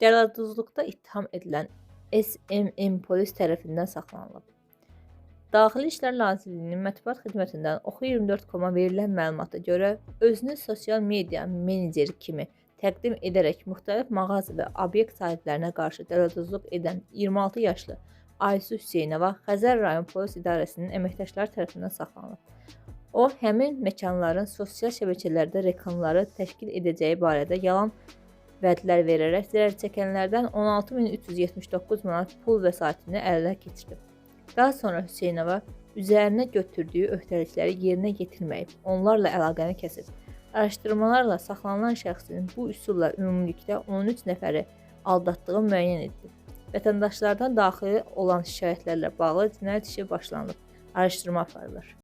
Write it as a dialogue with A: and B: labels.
A: Cəladuzluqda ittiham edilən SMM polis tərəfindən saxlanılıb. Daxili İşlər Nazirliyinin mətbuat xidmətindən Oxu24.com-a verilən məlumata görə, özünü sosial media meneceri kimi təqdim edərək müxtəlif mağaza və obyekt sahiblərinə qarşı cəladuzluq edən 26 yaşlı Aysu Hüseynova Xəzər rayon polis idarəsinin əməkdaşları tərəfindən saxlanılıb. O, həmin məkanların sosial şəbəkələrdə reklamları təşkil edəcəyi barədə yalan vədlər verərək zərərçəkənlərdən 16.379 manat pul vəsaitini ələ keçirib. Daha sonra Hüseynova üzərinə götürdüyü öhdəlikləri yerinə yetirməyib, onlarla əlaqəni kəsib. Araşdırmalarla saxlanılan şəxsin bu üsulla ümumilikdə 13 nəfəri aldatdığı müəyyən edilib. Vətəndaşlardan daxili olan şikayətlərlə bağlı cinayət işi başlanılıb, araşdırma aparılır.